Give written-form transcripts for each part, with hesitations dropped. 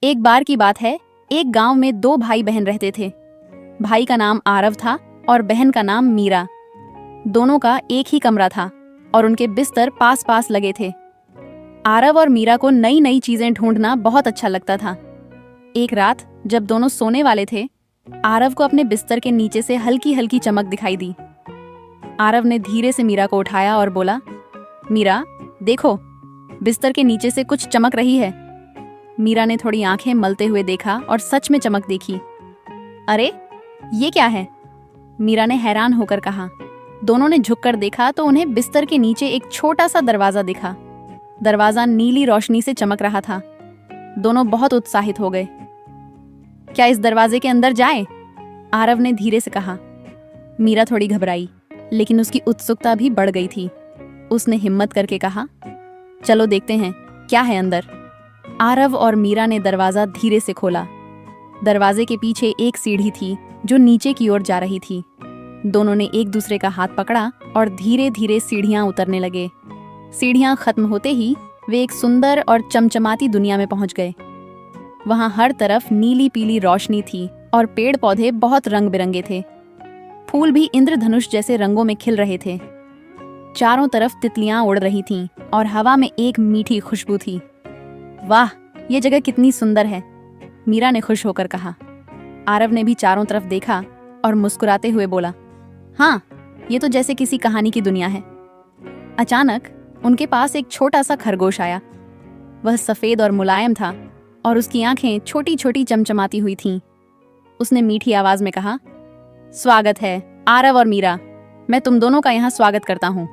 एक बार की बात है, एक गांव में दो भाई बहन रहते थे। भाई का नाम आरव था और बहन का नाम मीरा। दोनों का एक ही कमरा था और उनके बिस्तर पास पास लगे थे। आरव और मीरा को नई नई चीजें ढूंढना बहुत अच्छा लगता था। एक रात जब दोनों सोने वाले थे, आरव को अपने बिस्तर के नीचे से हल्की हल्की चमक दिखाई दी। आरव ने धीरे से मीरा को उठाया और बोला, मीरा देखो, बिस्तर के नीचे से कुछ चमक रही है। मीरा ने थोड़ी आंखें मलते हुए देखा और सच में चमक देखी। अरे ये क्या है? मीरा ने हैरान होकर कहा। दोनों ने झुककर देखा तो उन्हें बिस्तर के नीचे एक छोटा सा दरवाजा दिखा। दरवाजा नीली रोशनी से चमक रहा था। दोनों बहुत उत्साहित हो गए। क्या इस दरवाजे के अंदर जाएं? आरव ने धीरे से कहा। मीरा थोड़ी घबराई, लेकिन उसकी उत्सुकता भी बढ़ गई थी। उसने हिम्मत करके कहा, चलो देखते हैं क्या है अंदर। आरव और मीरा ने दरवाजा धीरे से खोला। दरवाजे के पीछे एक सीढ़ी थी जो नीचे की ओर जा रही थी। दोनों ने एक दूसरे का हाथ पकड़ा और धीरे धीरे सीढ़ियां उतरने लगे। सीढ़ियां खत्म होते ही वे एक सुंदर और चमचमाती दुनिया में पहुंच गए। वहां हर तरफ नीली पीली रोशनी थी और पेड़ पौधे बहुत रंग बिरंगे थे। फूल भी इंद्रधनुष जैसे रंगों में खिल रहे थे। चारों तरफ तितलियां उड़ रही थीं और हवा में एक मीठी खुशबू थी। वाह, ये जगह कितनी सुंदर है, मीरा ने खुश होकर कहा। आरव ने भी चारों तरफ देखा और मुस्कुराते हुए बोला, हाँ, ये तो जैसे किसी कहानी की दुनिया है। अचानक उनके पास एक छोटा सा खरगोश आया। वह सफेद और मुलायम था और उसकी आंखें छोटी छोटी चमचमाती हुई थीं। उसने मीठी आवाज में कहा, स्वागत है आरव और मीरा, मैं तुम दोनों का यहाँ स्वागत करता हूँ।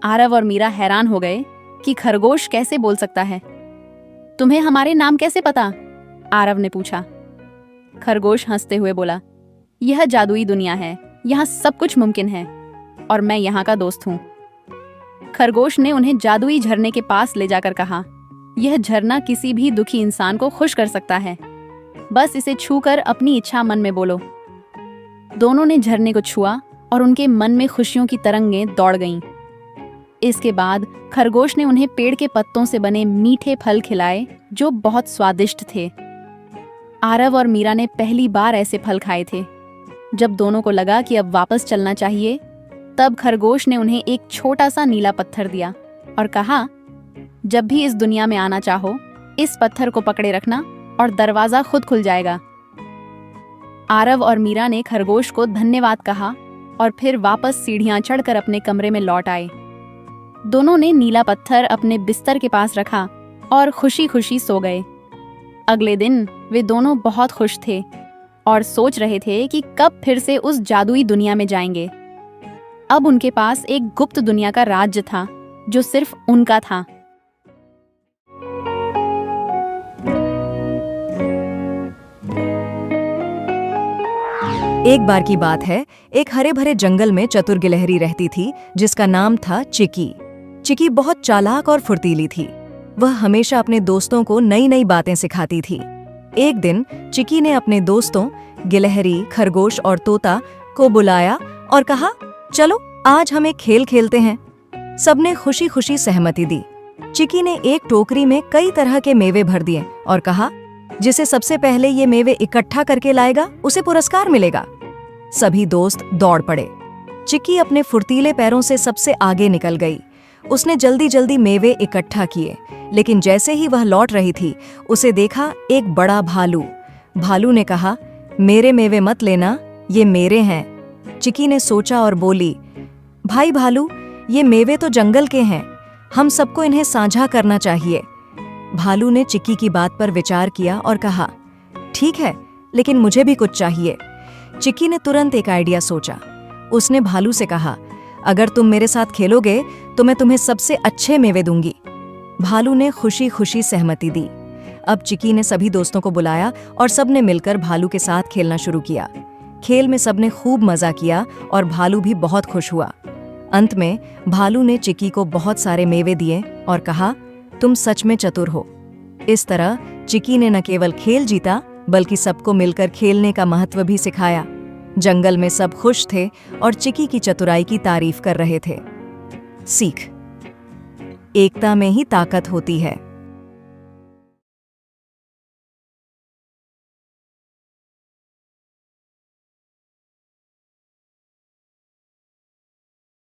आरव और मीरा हैरान हो गए कि खरगोश कैसे बोल सकता है। तुम्हें हमारे नाम कैसे पता? आरव ने पूछा। खरगोश हंसते हुए बोला, यह जादुई दुनिया है, यहाँ सब कुछ मुमकिन है और मैं यहाँ का दोस्त हूँ। खरगोश ने उन्हें जादुई झरने के पास ले जाकर कहा, यह झरना किसी भी दुखी इंसान को खुश कर सकता है, बस इसे छूकर अपनी इच्छा मन में बोलो। दोनों ने झरने को छुआ और उनके मन में खुशियों की तरंगें दौड़ गईं। इसके बाद खरगोश ने उन्हें पेड़ के पत्तों से बने मीठे फल खिलाए जो बहुत स्वादिष्ट थे। आरव और मीरा ने पहली बार ऐसे फल खाए थे। जब दोनों को लगा कि अब वापस चलना चाहिए, तब खरगोश ने उन्हें एक छोटा सा नीला पत्थर दिया और कहा, जब भी इस दुनिया में आना चाहो, इस पत्थर को पकड़े रखना और दरवाजा खुद खुल जाएगा। आरव और मीरा ने खरगोश को धन्यवाद कहा और फिर वापस सीढ़ियां चढ़कर अपने कमरे में लौट आए। दोनों ने नीला पत्थर अपने बिस्तर के पास रखा और खुशी खुशी सो गए। अगले दिन वे दोनों बहुत खुश थे और सोच रहे थे कि कब फिर से उस जादुई दुनिया में जाएंगे। अब उनके पास एक गुप्त दुनिया का राज्य था जो सिर्फ उनका था। एक बार की बात है, एक हरे भरे जंगल में चतुर गिलहरी रहती थी जिसका नाम था चिकी। चिकी बहुत चालाक और फुर्तीली थी। वह हमेशा अपने दोस्तों को नई नई बातें सिखाती थी। एक दिन चिकी ने अपने दोस्तों गिलहरी, खरगोश और तोता को बुलाया और कहा, चलो आज हम एक खेल खेलते हैं। सबने खुशी खुशी सहमति दी। चिकी ने एक टोकरी में कई तरह के मेवे भर दिए और कहा, जिसे सबसे पहले ये मेवे इकट्ठा करके लाएगा उसे पुरस्कार मिलेगा। सभी दोस्त दौड़ पड़े। चिकी अपने फुर्तीले पैरों से सबसे आगे निकल गई। उसने जल्दी जल्दी मेवे इकट्ठा किए, लेकिन जैसे ही वह लौट रही थी, उसे देखा एक बड़ा भालू। भालू ने कहा, मेरे मेवे मत लेना, ये मेरे हैं। चिकी ने सोचा और बोली, भाई भालू, ये मेवे तो जंगल के हैं, हम सबको इन्हें साझा करना चाहिए। भालू ने चिकी की बात पर विचार किया और कहा, ठीक है, लेकिन मुझे भी कुछ चाहिए। चिकी ने तुरंत एक आइडिया सोचा। उसने भालू से कहा, अगर तुम मेरे साथ खेलोगे तो मैं तुम्हें सबसे अच्छे मेवे दूंगी। भालू ने खुशी खुशी सहमति दी। अब चिकी ने सभी दोस्तों को बुलाया और सबने मिलकर भालू के साथ खेलना शुरू किया। खेल में सबने खूब मजा किया और भालू भी बहुत खुश हुआ। अंत में भालू ने चिकी को बहुत सारे मेवे दिए और कहा, तुम सच में चतुर हो। इस तरह चिकी ने न केवल खेल जीता, बल्कि सबको मिलकर खेलने का महत्व भी सिखाया। जंगल में सब खुश थे और चिकी की चतुराई की तारीफ कर रहे थे। सीख: एकता में ही ताकत होती है।